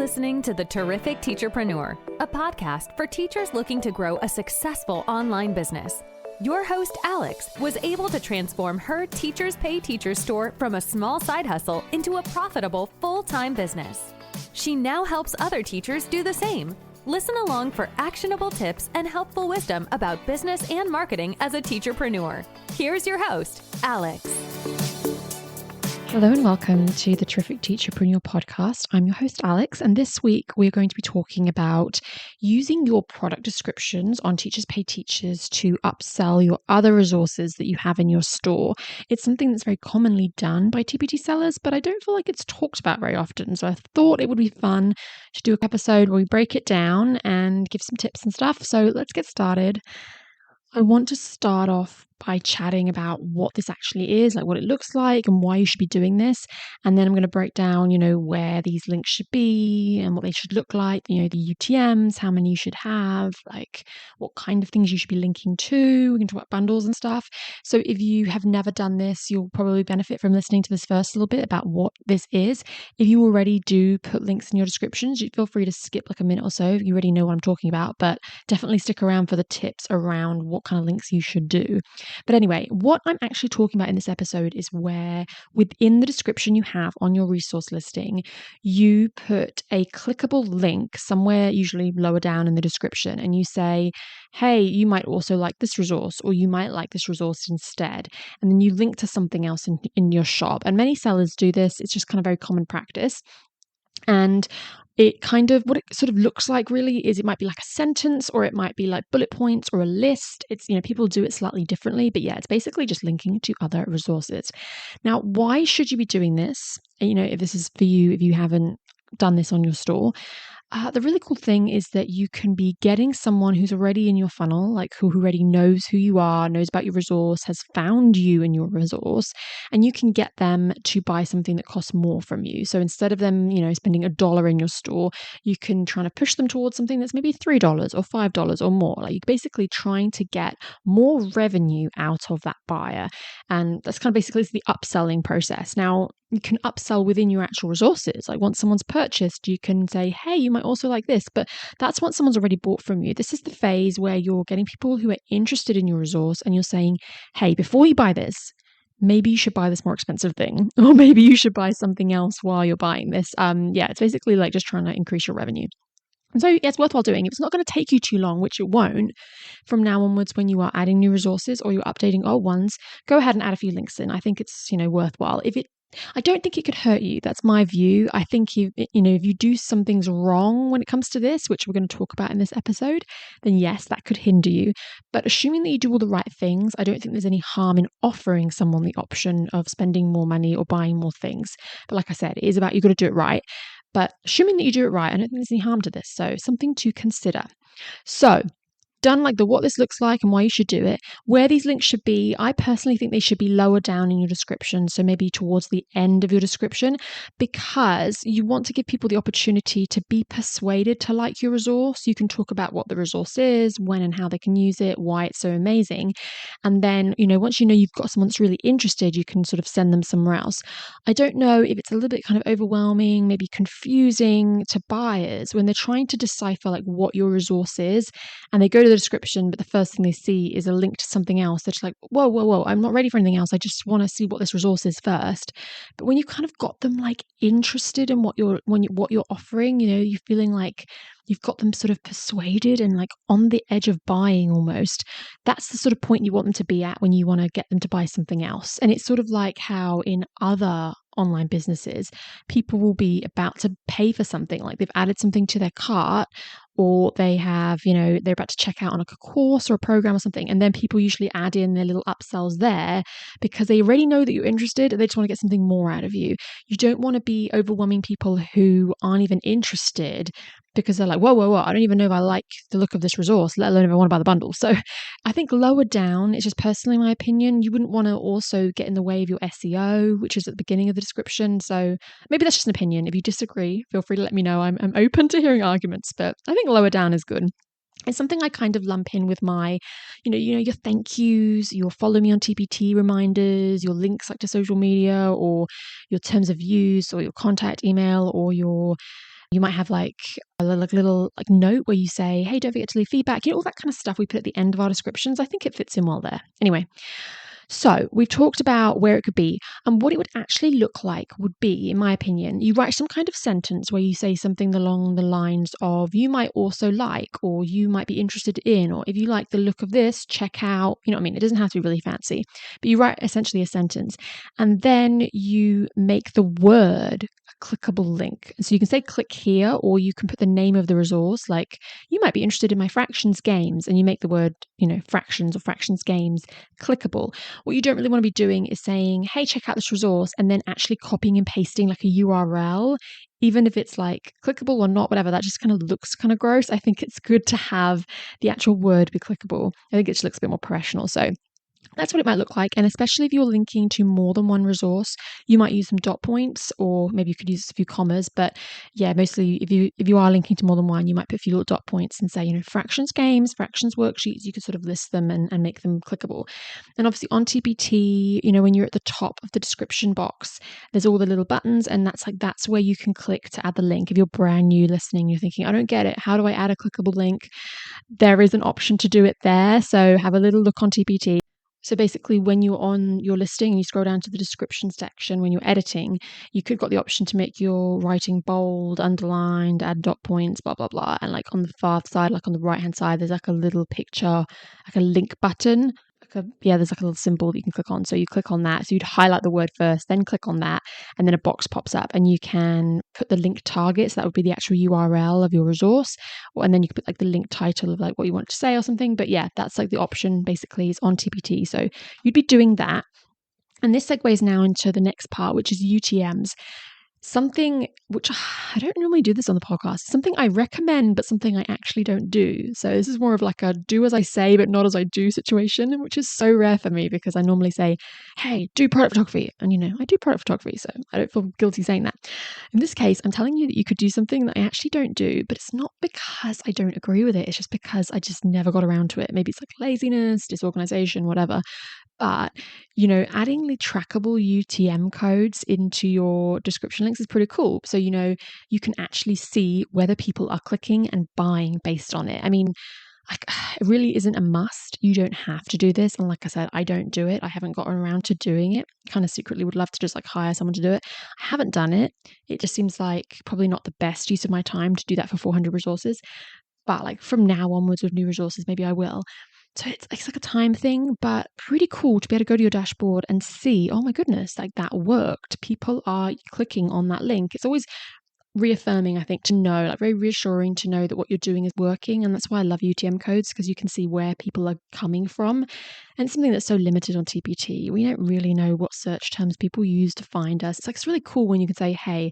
listening to the Terrific Teacherpreneur, a podcast for teachers looking to grow a successful online business. Your host, Alex, was able to transform her Teachers Pay Teachers store from a small side hustle into a profitable full-time business. She now helps other teachers do the same. Listen along for actionable tips and helpful wisdom about business and marketing as a teacherpreneur. Here's your host, Alex. Hello and welcome to the Terrific Teacherpreneur podcast. I'm your host, Alex, and this week we're going to be talking about using your product descriptions on Teachers Pay Teachers to upsell your other resources that you have in your store. It's something that's very commonly done by TPT sellers, but I don't feel like it's talked about very often. So I thought it would be fun to do an episode where we break it down and give some tips and stuff. So let's get started. I want to start off by chatting about what this actually is, like what it looks like and why you should be doing this. And then I'm going to break down, where these links should be and what they should look like, the UTMs, how many you should have, like what kind of things you should be linking to. We can talk about bundles and stuff. So if you have never done this, you'll probably benefit from listening to this first little bit about what this is. If you already do put links in your descriptions, feel free to skip like a minute or so if you already know what I'm talking about, but definitely stick around for the tips around what kind of links you should do. But anyway, what I'm actually talking about in this episode is where within the description you have on your resource listing, you put a clickable link somewhere, usually lower down in the description, and you say, hey, you might also like this resource, or you might like this resource instead. And then you link to something else in your shop. And many sellers do this. It's just kind of very common practice. And what it sort of looks like really is it might be like a sentence, or it might be like bullet points or a list. It's, people do it slightly differently, but yeah, it's basically just linking to other resources. Now, why should you be doing this? If this is for you, if you haven't done this on your store, the really cool thing is that you can be getting someone who's already in your funnel, like who already knows who you are, knows about your resource, has found you in your resource, and you can get them to buy something that costs more from you. So instead of them, spending $1 in your store, you can try to push them towards something that's maybe $3 or $5 or more. Like you're basically trying to get more revenue out of that buyer. And that's kind of basically the upselling process. Now, you can upsell within your actual resources. Like once someone's purchased, you can say, hey, you might also like this, but that's once someone's already bought from you. This is the phase where you're getting people who are interested in your resource and you're saying, hey, before you buy this, maybe you should buy this more expensive thing, or maybe you should buy something else while you're buying this. It's basically like just trying to increase your revenue. And so it's worthwhile doing. If it's not going to take you too long, which it won't, from now onwards when you are adding new resources or you're updating old ones, go ahead and add a few links in. I think it's, worthwhile. I don't think it could hurt you. That's my view. I think if you do some things wrong when it comes to this, which we're going to talk about in this episode, then yes, that could hinder you. But assuming that you do all the right things, I don't think there's any harm in offering someone the option of spending more money or buying more things. But like I said, it is about you've got to do it right. But assuming that you do it right, I don't think there's any harm to this. So something to consider. So done like the what this looks like and why you should do it, where these links should be, I personally think they should be lower down in your description, so maybe towards the end of your description, because you want to give people the opportunity to be persuaded to like your resource. You can talk about what the resource is, when and how they can use it, why it's so amazing. And then, once you've got someone that's really interested, you can sort of send them somewhere else. I don't know if it's a little bit kind of overwhelming, maybe confusing to buyers when they're trying to decipher like what your resource is, and they go to the description, but the first thing they see is a link to something else. They're just like, whoa, I'm not ready for anything else. I just want to see what this resource is first. But when you kind of got them like interested in what you're offering, you're feeling like you've got them sort of persuaded and like on the edge of buying almost. That's the sort of point you want them to be at when you want to get them to buy something else. And it's sort of like how in other online businesses, people will be about to pay for something, like they've added something to their cart, or they have, they're about to check out on like a course or a program or something. And then people usually add in their little upsells there because they already know that you're interested and they just want to get something more out of you. You don't want to be overwhelming people who aren't even interested because they're like, whoa, I don't even know if I like the look of this resource, let alone if I want to buy the bundle. So I think lower down, it's just personally my opinion, you wouldn't want to also get in the way of your SEO, which is at the beginning of the description. So maybe that's just an opinion. If you disagree, feel free to let me know. I'm open to hearing arguments, but I think lower down is good. It's something I kind of lump in with my, your thank yous, your follow me on TPT reminders, your links like to social media, or your terms of use, or your contact email, or your You might have like a little like note where you say, hey, don't forget to leave feedback, all that kind of stuff we put at the end of our descriptions. I think it fits in well there. Anyway, so we've talked about where it could be, and what it would actually look like would be, in my opinion, you write some kind of sentence where you say something along the lines of, you might also like, or you might be interested in, or if you like the look of this, check out, you know what I mean? It doesn't have to be really fancy, but you write essentially a sentence, and then you make the word a clickable link. So you can say click here, or you can put the name of the resource, like you might be interested in my fractions games, and you make the word, fractions or fractions games clickable. What you don't really want to be doing is saying, hey, check out this resource, and then actually copying and pasting like a URL, even if it's like clickable or not, whatever, that just kind of looks kind of gross. I think it's good to have the actual word be clickable. I think it just looks a bit more professional. So that's what it might look like. And especially if you're linking to more than one resource, you might use some dot points, or maybe you could use a few commas. But yeah, mostly if you are linking to more than one, you might put a few little dot points and say, fractions games, fractions worksheets. You could sort of list them and make them clickable. And obviously on TPT, when you're at the top of the description box, there's all the little buttons, and that's where you can click to add the link. If you're brand new listening, you're thinking, I don't get it. How do I add a clickable link? There is an option to do it there. So have a little look on TPT. So basically, when you're on your listing and you scroll down to the description section, when you're editing, you could got the option to make your writing bold, underlined, add dot points, blah, blah, blah. And like on the far side, like on the right hand side, there's like a little picture, like a link button. There's like a little symbol that you can click on. So you click on that. So you'd highlight the word first, then click on that, and then a box pops up, and you can put the link target. So that would be the actual URL of your resource. And then you can put like the link title of like what you want to say or something. But yeah, that's like the option basically is on TPT. So you'd be doing that. And this segues now into the next part, which is UTMs. Something which I don't normally do this on the podcast, something I recommend, but something I actually don't do. So this is more of like a do as I say, but not as I do situation, which is so rare for me because I normally say, hey, do product photography. And I do product photography, so I don't feel guilty saying that. In this case, I'm telling you that you could do something that I actually don't do, but it's not because I don't agree with it. It's just because I just never got around to it. Maybe it's like laziness, disorganization, whatever. But, adding the trackable UTM codes into your description links is pretty cool. So, you can actually see whether people are clicking and buying based on it. I mean, it really isn't a must. You don't have to do this. And like I said, I don't do it. I haven't gotten around to doing it. Kind of secretly would love to just like hire someone to do it. I haven't done it. It just seems like probably not the best use of my time to do that for 400 resources. But like from now onwards with new resources, maybe I will. So it's like a time thing, but pretty cool to be able to go to your dashboard and see, oh my goodness, like that worked. People are clicking on that link. It's always reaffirming, I think, to know, like very reassuring to know that what you're doing is working. And that's why I love UTM codes, because you can see where people are coming from. And it's something that's so limited on TPT. We don't really know what search terms people use to find us. It's really cool when you can say, hey,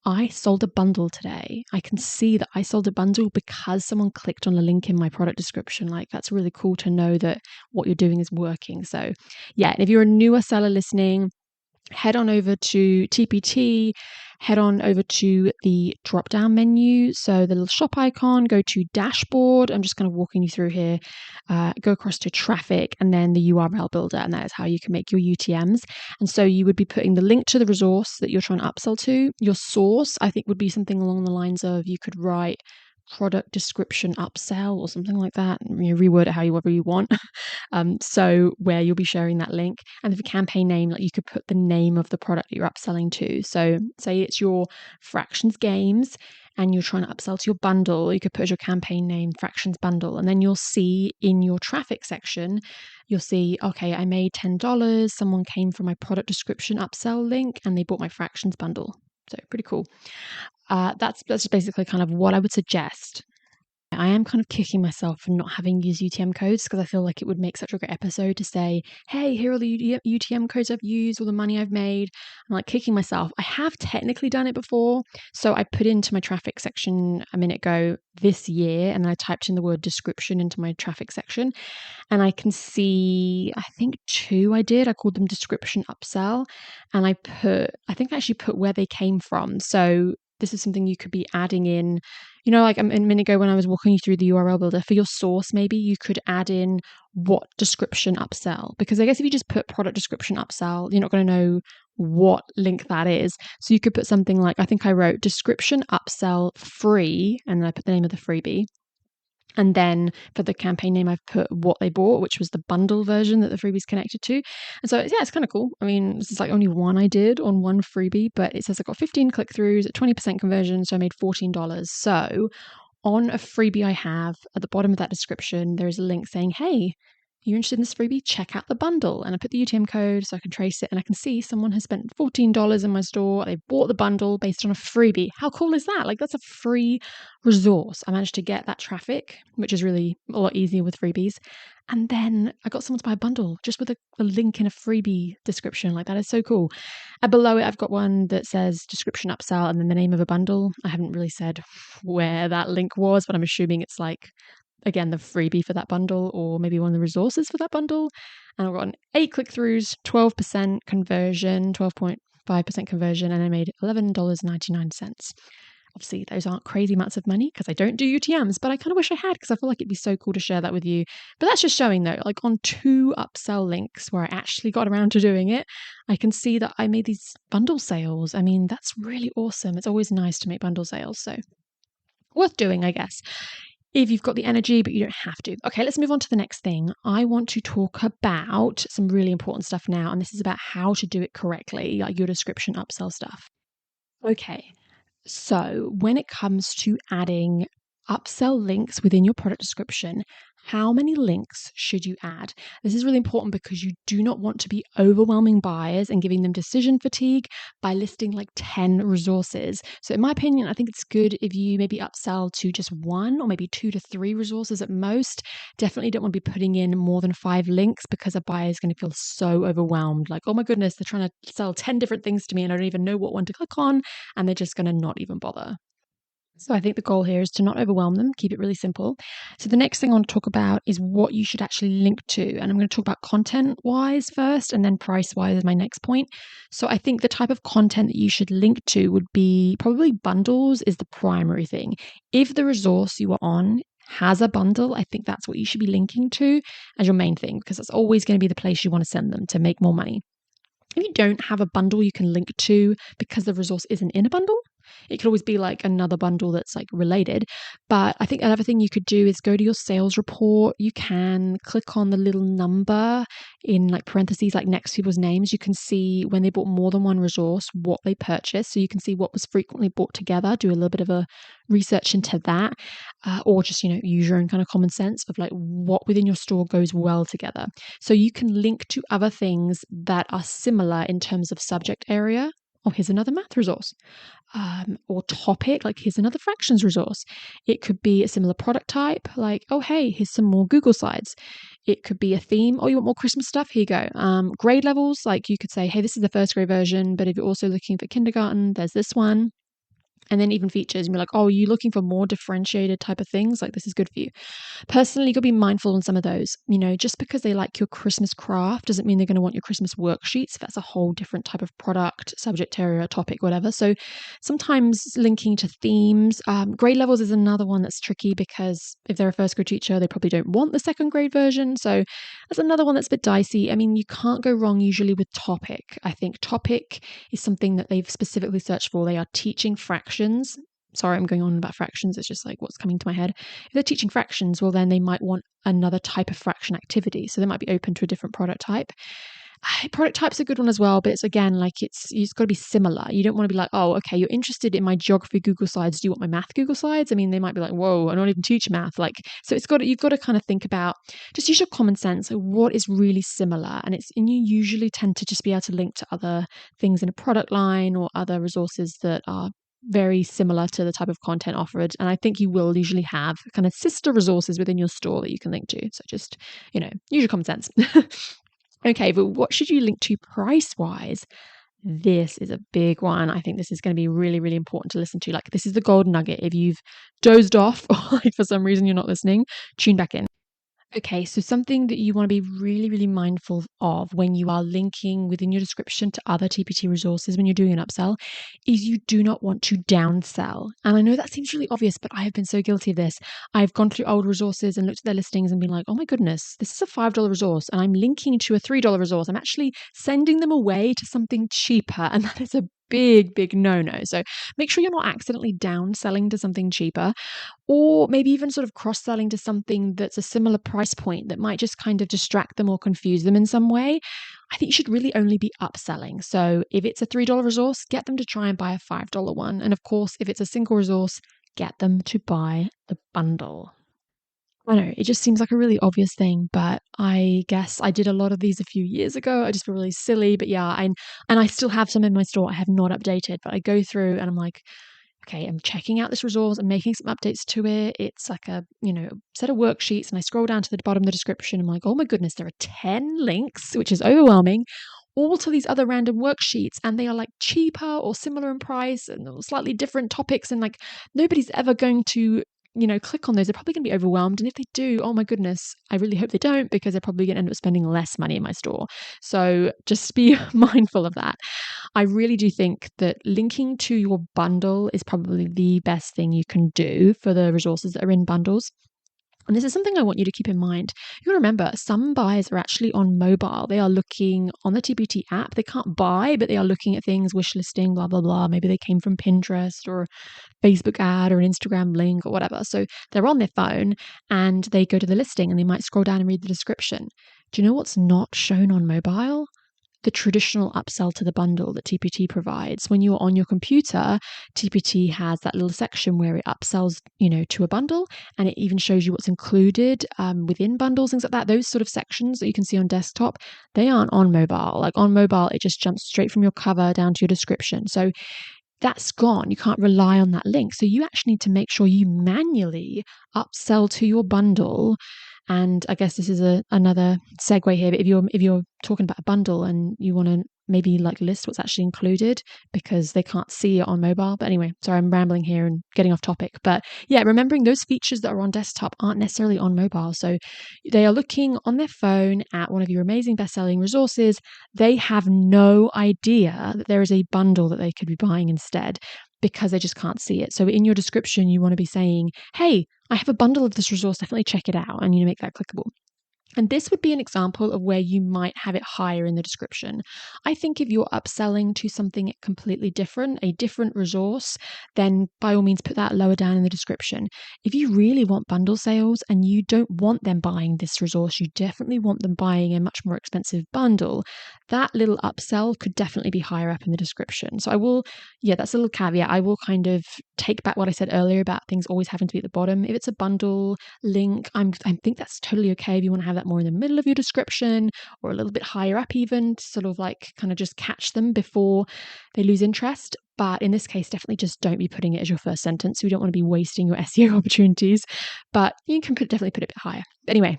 I sold a bundle today. I can see that I sold a bundle because someone clicked on a link in my product description. Like that's really cool to know that what you're doing is working. So yeah, and if you're a newer seller listening, head on over to TPT, head on over to the drop down menu. So the little shop icon, go to dashboard. I'm just kind of walking you through here. Go across to traffic and then the URL builder. And that is how you can make your UTMs. And so you would be putting the link to the resource that you're trying to upsell to. Your source, I think, would be something along the lines of you could write product description upsell or something like that. Reword it however you want. So where you'll be sharing that link, and the campaign name, like you could put the name of the product that you're upselling to. So say it's your fractions games and you're trying to upsell to your bundle, you could put as your campaign name fractions bundle, and then you'll see in your traffic section, you'll see, okay, I made $10. Someone came from my product description upsell link and they bought my fractions bundle. So pretty cool. That's basically kind of what I would suggest. I am kind of kicking myself for not having used UTM codes because I feel like it would make such a great episode to say, hey, here are the UTM codes I've used, all the money I've made. I'm like kicking myself. I have technically done it before. So I put into my traffic section a minute ago this year, and then I typed in the word description into my traffic section. And I can see, I think 2 I did. I called them description upsell. And I actually put where they came from. So this is something you could be adding in, like a minute ago when I was walking you through the URL builder for your source, maybe you could add in what description upsell, because I guess if you just put product description upsell, you're not going to know what link that is. So you could put something like, I think I wrote description upsell free, and then I put the name of the freebie. And then for the campaign name, I've put what they bought, which was the bundle version that the freebie's connected to. And so, yeah, it's kind of cool. I mean, this is like only one I did on one freebie, but it says I got 15 click-throughs at 20% conversion, so I made $14. So on a freebie I have, at the bottom of that description, there is a link saying, hey, you're interested in this freebie? Check out the bundle. And I put the UTM code so I can trace it, and I can see someone has spent $14 in my store. They bought the bundle based on a freebie. How cool is that? Like, that's a free resource. I managed to get that traffic, which is really a lot easier with freebies. And then I got someone to buy a bundle just with a link in a freebie description. Like, that is so cool. And below it, I've got one that says description upsell and then the name of a bundle. I haven't really said where that link was, but I'm assuming it's like, again, the freebie for that bundle, or maybe one of the resources for that bundle. And I've got 8 click-throughs, 12% conversion, 12.5% conversion, and I made $11.99. Obviously, those aren't crazy amounts of money because I don't do UTMs, but I kind of wish I had, because I feel like it'd be so cool to share that with you. But that's just showing, though, like on 2 upsell links where I actually got around to doing it, I can see that I made these bundle sales. I mean, that's really awesome. It's always nice to make bundle sales. So worth doing, I guess, if you've got the energy, but you don't have to. Okay, let's move on to the next thing. I want to talk about some really important stuff now, and this is about how to do it correctly, like your description upsell stuff. Okay, so when it comes to adding upsell links within your product description, how many links should you add? This is really important because you do not want to be overwhelming buyers and giving them decision fatigue by listing like 10 resources. So in my opinion, I think it's good if you maybe upsell to just 1 or maybe 2 to 3 resources at most. Definitely don't want to be putting in more than 5 links, because a buyer is going to feel so overwhelmed. Like, oh my goodness, they're trying to sell 10 different things to me and I don't even know what one to click on, and they're just going to not even bother. So I think the goal here is to not overwhelm them, keep it really simple. So the next thing I want to talk about is what you should actually link to. And I'm going to talk about content-wise first, and then price-wise is my next point. So I think the type of content that you should link to would be probably bundles is the primary thing. If the resource you are on has a bundle, I think that's what you should be linking to as your main thing, because that's always going to be the place you want to send them to make more money. If you don't have a bundle you can link to because the resource isn't in a bundle, it could always be like another bundle that's like related. But I think another thing you could do is go to your sales report. You can click on the little number in like parentheses, like next to people's names. You can see when they bought more than one resource, what they purchased. So you can see what was frequently bought together, do a little bit of a research into that, or just, use your own kind of common sense of like what within your store goes well together. So you can link to other things that are similar in terms of subject area. Oh, here's another math resource. Or topic, like here's another fractions resource. It could be a similar product type, like, oh, hey, here's some more Google slides. It could be a theme. Oh, you want more Christmas stuff? Here you go. Grade levels, like you could say, hey, this is the first grade version, but if you're also looking for kindergarten, there's this one. And then even features, and you're like, oh, are you looking for more differentiated type of things? Like, this is good for you. Personally, you got to be mindful on some of those. Just because they like your Christmas craft doesn't mean they're going to want your Christmas worksheets. That's a whole different type of product, subject area, topic, whatever. So sometimes linking to themes. Grade levels is another one that's tricky, because if they're a first grade teacher, they probably don't want the second grade version. So that's another one that's a bit dicey. I mean, you can't go wrong usually with topic. I think topic is something that they've specifically searched for. They are teaching fractions. Sorry, I'm going on about fractions. It's just like what's coming to my head. If they're teaching fractions, well, then they might want another type of fraction activity. So they might be open to a different product type. Product type's a good one as well, but it's again, like it's got to be similar. You don't want to be like, oh, okay, you're interested in my geography Google Slides. Do you want my math Google Slides? I mean, they might be like, whoa, I don't even teach math. Like, so you've got to kind of think about, just use your common sense. Like, what is really similar? And you usually tend to just be able to link to other things in a product line or other resources that are very similar to the type of content offered. And I think you will usually have kind of sister resources within your store that you can link to. So just, use your common sense. Okay, but what should you link to price-wise? This is a big one. I think this is going to be really, really important to listen to. Like, this is the gold nugget. If you've dozed off or like for some reason you're not listening, tune back in. Okay, so something that you want to be really, really mindful of when you are linking within your description to other TPT resources when you're doing an upsell is you do not want to downsell. And I know that seems really obvious, but I have been so guilty of this. I've gone through old resources and looked at their listings and been like, oh my goodness, this is a $5 resource and I'm linking to a $3 resource. I'm actually sending them away to something cheaper. And that is a big, big no-no. So make sure you're not accidentally downselling to something cheaper, or maybe even sort of cross-selling to something that's a similar price point that might just kind of distract them or confuse them in some way. I think you should really only be upselling. So if it's a $3 resource, get them to try and buy a $5 one. And of course, if it's a single resource, get them to buy the bundle. I know it just seems like a really obvious thing, but I guess I did a lot of these a few years ago. I just feel really silly, but yeah, and I still have some in my store I have not updated, but I go through and I'm like, okay, I'm checking out this resource, I'm making some updates to it. It's like a, set of worksheets, and I scroll down to the bottom of the description. I'm like, oh my goodness, there are 10 links, which is overwhelming, all to these other random worksheets, and they are like cheaper or similar in price and slightly different topics. And like, nobody's ever going to, click on those. They're probably going to be overwhelmed. And if they do, oh my goodness, I really hope they don't, because they're probably going to end up spending less money in my store. So just be mindful of that. I really do think that linking to your bundle is probably the best thing you can do for the resources that are in bundles. And this is something I want you to keep in mind. You got to remember, some buyers are actually on mobile. They are looking on the TPT app. They can't buy, but they are looking at things, wish listing, blah, blah, blah. Maybe they came from Pinterest or Facebook ad or an Instagram link or whatever. So they're on their phone and they go to the listing and they might scroll down and read the description. Do you know what's not shown on mobile? The traditional upsell to the bundle that TPT provides. When you're on your computer, TPT has that little section where it upsells, to a bundle, and it even shows you what's included within bundles, things like that. Those sort of sections that you can see on desktop, they aren't on mobile. Like on mobile, it just jumps straight from your cover down to your description. So that's gone. You can't rely on that link. So you actually need to make sure you manually upsell to your bundle. And I guess this is another segue here. But if you're talking about a bundle and you want to maybe like list what's actually included because they can't see it on mobile. But anyway, sorry, I'm rambling here and getting off topic. But yeah, remembering those features that are on desktop aren't necessarily on mobile. So they are looking on their phone at one of your amazing best-selling resources. They have no idea that there is a bundle that they could be buying instead, because they just can't see it. So in your description, you want to be saying, hey, I have a bundle of this resource, definitely check it out, and make that clickable. And this would be an example of where you might have it higher in the description. I think if you're upselling to something completely different, a different resource, then by all means put that lower down in the description. If you really want bundle sales and you don't want them buying this resource, you definitely want them buying a much more expensive bundle, that little upsell could definitely be higher up in the description. So that's a little caveat. I will kind of take back what I said earlier about things always having to be at the bottom. If it's a bundle link, I think that's totally okay if you want to have that more in the middle of your description or a little bit higher up, even to sort of like kind of just catch them before they lose interest. But in this case, definitely just don't be putting it as your first sentence. We don't want to be wasting your SEO opportunities, but you can definitely put it a bit higher. But anyway,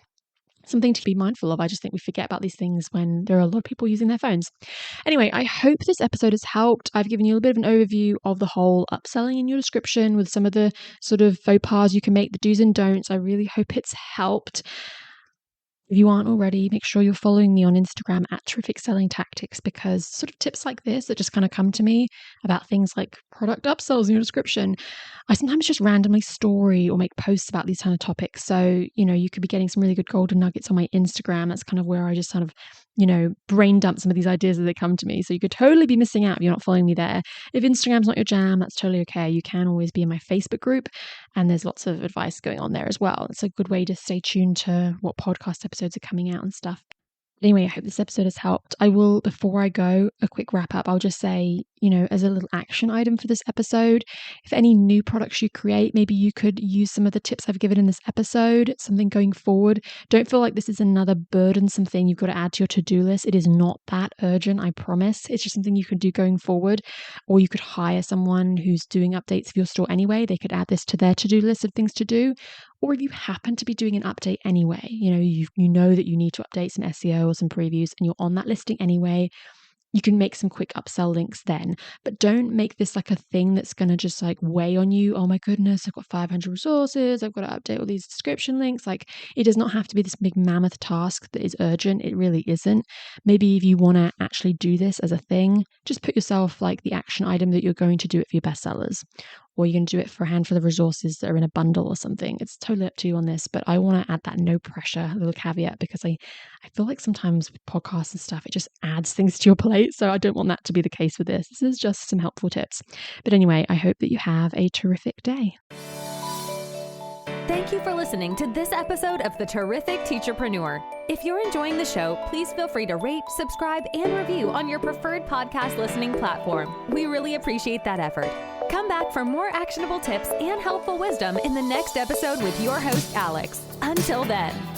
something to be mindful of. I just think we forget about these things when there are a lot of people using their phones. Anyway, I hope this episode has helped. I've given you a bit of an overview of the whole upselling in your description with some of the sort of faux pas you can make, the do's and don'ts. I really hope it's helped. If you aren't already, make sure you're following me on Instagram at Terrific Selling Tactics, because sort of tips like this that just kind of come to me about things like product upsells in your description, I sometimes just randomly story or make posts about these kind of topics. So, you could be getting some really good golden nuggets on my Instagram. That's kind of where I just kind of, brain dump some of these ideas as they come to me. So you could totally be missing out if you're not following me there. If Instagram's not your jam, that's totally okay. You can always be in my Facebook group, and there's lots of advice going on there as well. It's a good way to stay tuned to what podcast episodes are coming out and stuff. Anyway, I hope this episode has helped. I will, before I go, a quick wrap up. I'll just say, as a little action item for this episode, if any new products you create, maybe you could use some of the tips I've given in this episode, something going forward. Don't feel like this is another burdensome thing you've got to add to your to-do list. It is not that urgent, I promise. It's just something you can do going forward, or you could hire someone who's doing updates of your store anyway. They could add this to their to-do list of things to do. Or if you happen to be doing an update anyway, you know that you need to update some SEO or some previews and you're on that listing anyway, you can make some quick upsell links then, but don't make this like a thing that's going to just like weigh on you. Oh my goodness, I've got 500 resources. I've got to update all these description links. Like, it does not have to be this big mammoth task that is urgent. It really isn't. Maybe if you want to actually do this as a thing, just put yourself like the action item that you're going to do it for your bestsellers, or you can do it for a handful of resources that are in a bundle or something. It's totally up to you on this, but I want to add that no pressure little caveat, because I feel like sometimes with podcasts and stuff, it just adds things to your plate. So I don't want that to be the case with this. This is just some helpful tips. But anyway, I hope that you have a terrific day. Thank you for listening to this episode of the Terrific Teacherpreneur. If you're enjoying the show, please feel free to rate, subscribe, and review on your preferred podcast listening platform. We really appreciate that effort. Come back for more actionable tips and helpful wisdom in the next episode with your host, Alex. Until then.